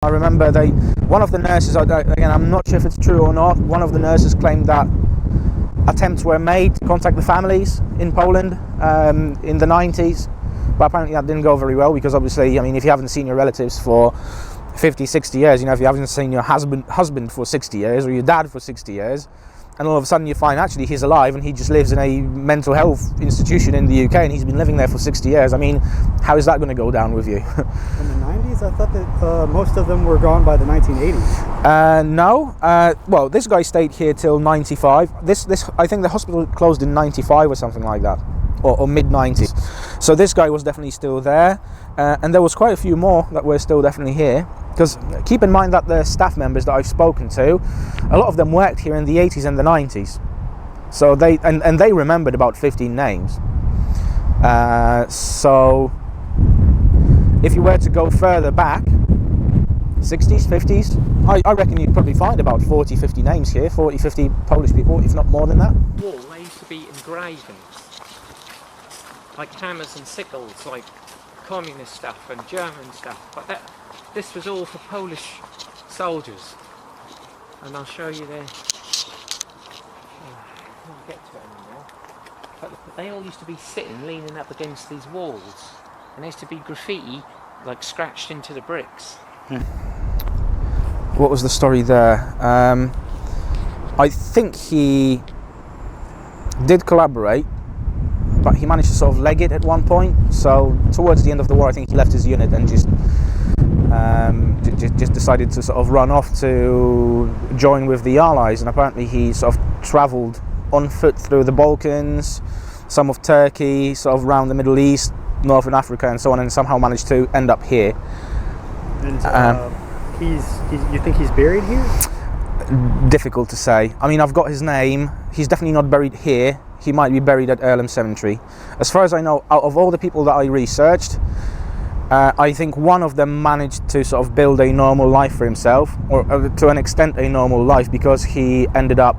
I remember one of the nurses, again, I'm not sure if it's true or not, one of the nurses claimed that attempts were made to contact the families in Poland in the 90s, but apparently that didn't go very well, because obviously, I mean, if you haven't seen your relatives for 50, 60 years, if you haven't seen your husband for 60 years, or your dad for 60 years, and all of a sudden you find actually he's alive and he just lives in a mental health institution in the UK and he's been living there for 60 years. I mean, how is that going to go down with you? In the 90s? I thought that most of them were gone by the 1980s. No. Well, this guy stayed here till 95. I think the hospital closed in 95 or something like that, or mid-90s. So this guy was definitely still there, and there was quite a few more that were still definitely here. Because keep in mind that the staff members that I've spoken to, a lot of them worked here in the 80s and the 90s. So they remembered about 15 names. So if you were to go further back, 60s, 50s, I reckon you'd probably find about 40, 50 names here, 40, 50 Polish people, if not more than that. Wall, they used to be engravings, like hammers and sickles, like communist stuff and German stuff, but this was all for Polish soldiers, and I'll show you there. I can't get to it anymore. But they all used to be sitting, leaning up against these walls, and there used to be graffiti, like scratched into the bricks. What was the story there? I think he did collaborate, but he managed to sort of leg it at one point. So towards the end of the war, I think he left his unit and just decided to sort of run off to join with the Allies. And apparently he sort of travelled on foot through the Balkans, some of Turkey, sort of around the Middle East, Northern Africa, and so on, and somehow managed to end up here. And you think he's buried here? Difficult to say. I mean, I've got his name. He's definitely not buried here. He might be buried at Asylum Cemetery. As far as I know, out of all the people that I researched, I think one of them managed to sort of build a normal life for himself, or to an extent a normal life, because he ended up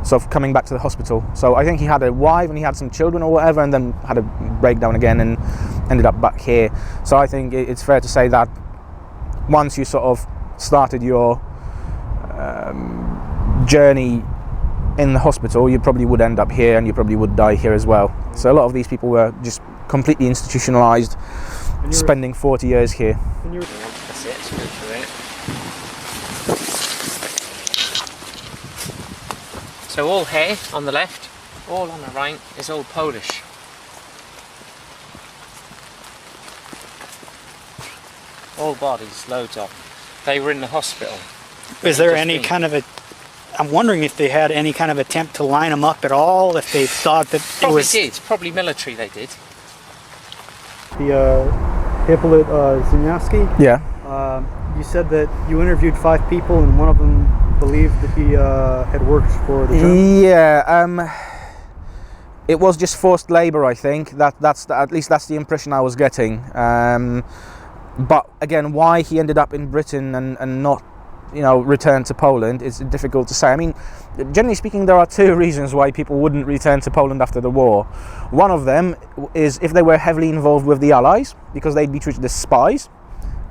sort of coming back to the hospital. So I think he had a wife and he had some children or whatever, and then had a breakdown again and ended up back here. So I think it's fair to say that once you sort of started your journey in the hospital, you probably would end up here and you probably would die here as well. So a lot of these people were just completely institutionalized, spending 40 years here. That's it, go for it. So all here on the left, all on the right is all Polish. All bodies, loads of them. They were in the hospital. Is there any kind of I'm wondering if they had any kind of attempt to line them up at all, if they thought that probably it was... Probably military they did. The Hippolyte Zimowski? Yeah. You said that you interviewed 5 people and one of them believed that he had worked for the Germans? Yeah, it was just forced labour, I think. At least that's the impression I was getting. But again, why he ended up in Britain and not, return to Poland, it's difficult to say. I mean, generally speaking, there are 2 reasons why people wouldn't return to Poland after the war. One of them is if they were heavily involved with the Allies, because they'd be treated as spies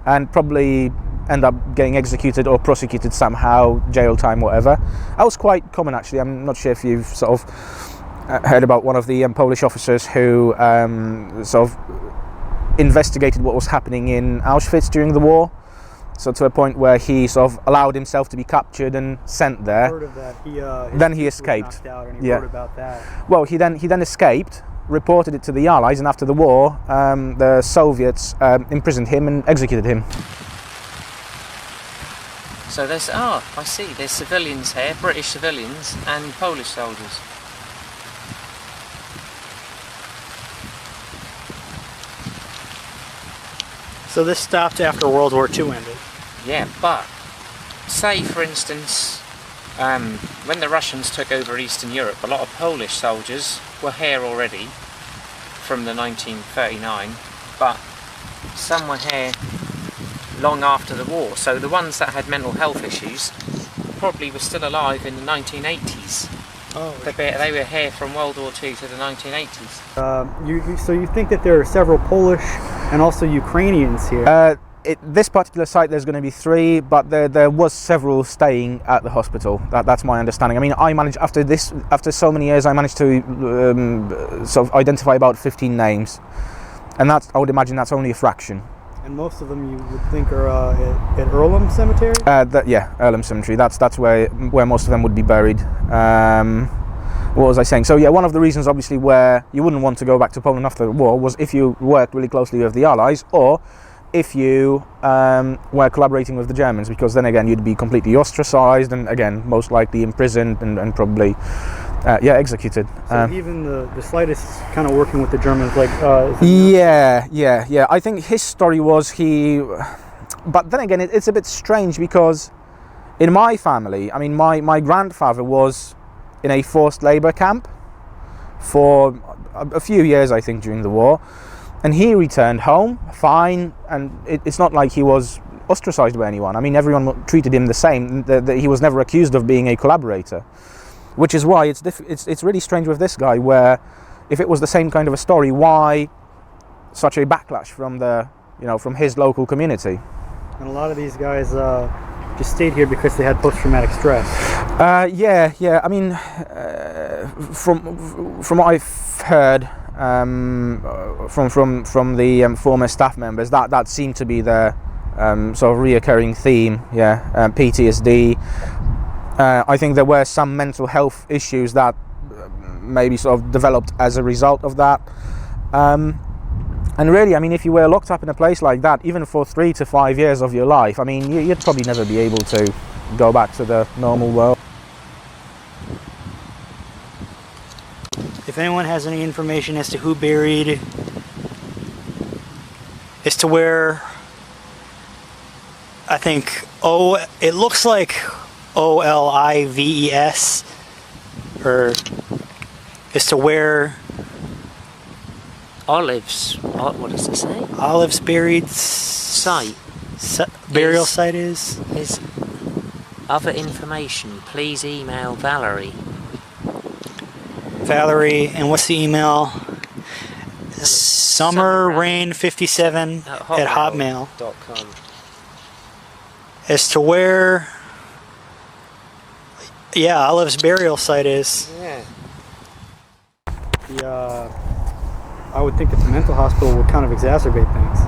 and probably end up getting executed or prosecuted somehow, jail time, whatever. That was quite common, actually. I'm not sure if you've sort of heard about one of the Polish officers who sort of investigated what was happening in Auschwitz during the war. So to a point where he sort of allowed himself to be captured and sent there. I heard of that. Then he escaped. And he wrote about that. Well, he then escaped, reported it to the Allies, and after the war, the Soviets imprisoned him and executed him. So there's, I see, there's civilians here, British civilians and Polish soldiers. So this stopped after World War II ended? Yeah, but say for instance, when the Russians took over Eastern Europe, a lot of Polish soldiers were here already from the 1939, but some were here long after the war. So the ones that had mental health issues probably were still alive in the 1980s. Oh. They were here from World War II to the 1980s. So you think that there are several Polish and also Ukrainians here? this particular site, there's going to be 3, but there was several staying at the hospital. That's my understanding. I mean, I managed after so many years, I managed to sort of identify about 15 names, and I would imagine that's only a fraction. And most of them you would think are at Earlham Cemetery? Yeah, Earlham Cemetery. That's where most of them would be buried. What was I saying? So yeah, one of the reasons obviously where you wouldn't want to go back to Poland after the war was if you worked really closely with the Allies, or if you were collaborating with the Germans, because then again you'd be completely ostracized and again most likely imprisoned and probably executed. So even the slightest kind of working with the Germans, like yeah. I think his story was but then again it's a bit strange because in my family, I mean my grandfather was in a forced labor camp for a few years, I think, during the war. And he returned home fine, and it's not like he was ostracized by anyone. I mean, everyone treated him the same. He was never accused of being a collaborator, which is why it's really strange with this guy. Where, if it was the same kind of a story, why such a backlash from his local community? And a lot of these guys just stayed here because they had post-traumatic stress. Yeah. I mean, from what I've heard. From the former staff members, that seemed to be their sort of reoccurring theme. PTSD. I think there were some mental health issues that maybe sort of developed as a result of that. And really, I mean, if you were locked up in a place like that, even for 3 to 5 years of your life, I mean, you'd probably never be able to go back to the normal world. If anyone has any information as to who buried, as to where, I think, it looks like Olives, or as to where Olives, what does it say? Olives buried Site. Burial site is other information, please email Valerie. And what's the email? Summerrain57 at hotmail.com. As to where, Olive's burial site is. Yeah. I would think that the mental hospital would kind of exacerbate things.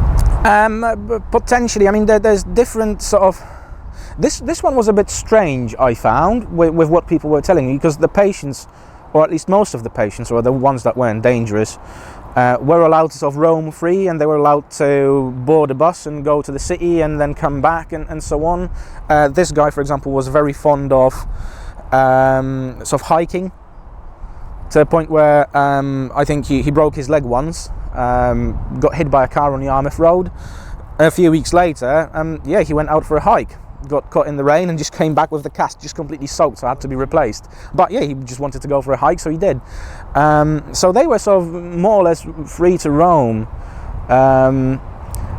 Potentially. I mean, there's different sort of. This one was a bit strange, I found, with what people were telling me, because the patients, or at least most of the patients, or the ones that weren't dangerous, were allowed to sort of roam free, and they were allowed to board a bus and go to the city and then come back and so on. This guy, for example, was very fond of sort of hiking, to the point where I think he broke his leg once, got hit by a car on the Yarmouth Road. A few weeks later, he went out for a hike, got caught in the rain and just came back with the cast just completely soaked, so had to be replaced. But yeah, he just wanted to go for a hike, so he did. So they were sort of more or less free to roam.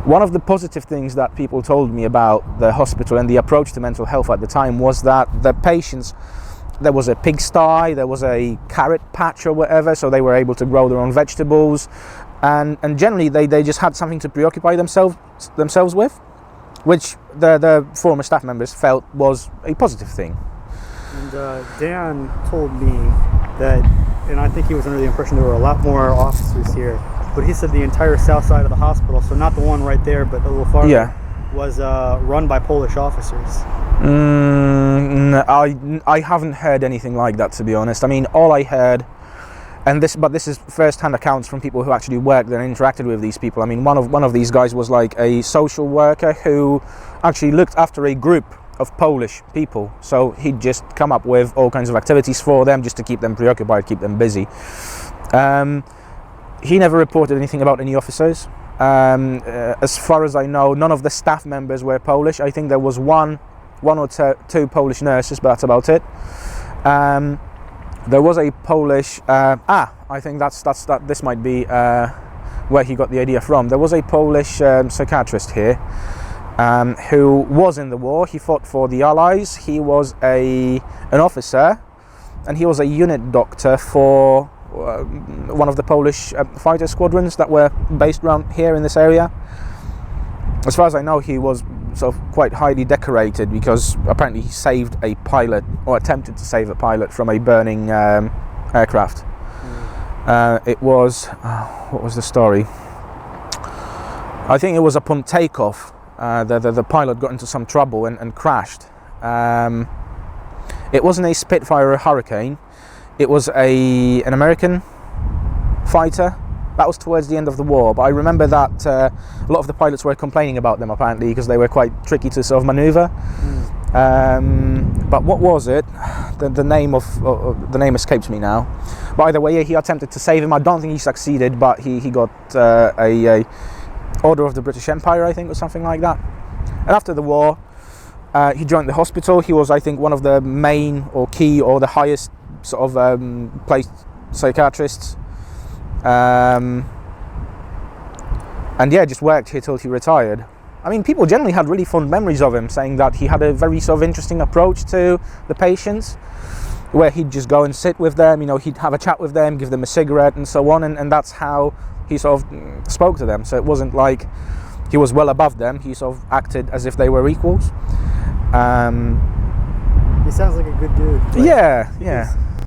One of the positive things that people told me about the hospital and the approach to mental health at the time was that the patients, there was a pigsty, there was a carrot patch or whatever, so they were able to grow their own vegetables, and generally they just had something to preoccupy themselves with, which the former staff members felt was a positive thing. And Dan told me that, and I think he was under the impression there were a lot more officers here, but he said the entire south side of the hospital, so not the one right there, but a little farther, was run by Polish officers. I haven't heard anything like that, to be honest. I mean, all I heard, but this is first-hand accounts from people who actually worked there and interacted with these people. I mean, one of these guys was like a social worker who actually looked after a group of Polish people. So he'd just come up with all kinds of activities for them just to keep them preoccupied, keep them busy. He never reported anything about any officers. As far as I know, none of the staff members were Polish. I think there was one or two Polish nurses, but that's about it. There was a Polish. I think this might be where he got the idea from. There was a Polish psychiatrist here who was in the war. He fought for the Allies. He was an officer, and he was a unit doctor for one of the Polish fighter squadrons that were based around here in this area. as far as I know, he was sort of quite highly decorated because apparently he saved a pilot, or attempted to save a pilot from a burning aircraft. It was, what was the story? I think it was upon takeoff, the pilot got into some trouble and crashed. It wasn't a Spitfire or a Hurricane, it was an American fighter. That was towards the end of the war, but I remember that a lot of the pilots were complaining about them apparently because they were quite tricky to sort of maneuver. But what was it? The name escapes me now. But either way, he attempted to save him. I don't think he succeeded, but he got a Order of the British Empire, I think, or something like that. And after the war, he joined the hospital. He was, I think, one of the main or key or the highest sort of placed psychiatrists. And yeah, just worked here till he retired. I mean, people generally had really fond memories of him, saying that he had a very sort of interesting approach to the patients, where he'd just go and sit with them, you know, he'd have a chat with them, give them a cigarette and so on, and that's how he sort of spoke to them. So it wasn't like he was well above them, he sort of acted as if they were equals. He sounds like a good dude. Yeah.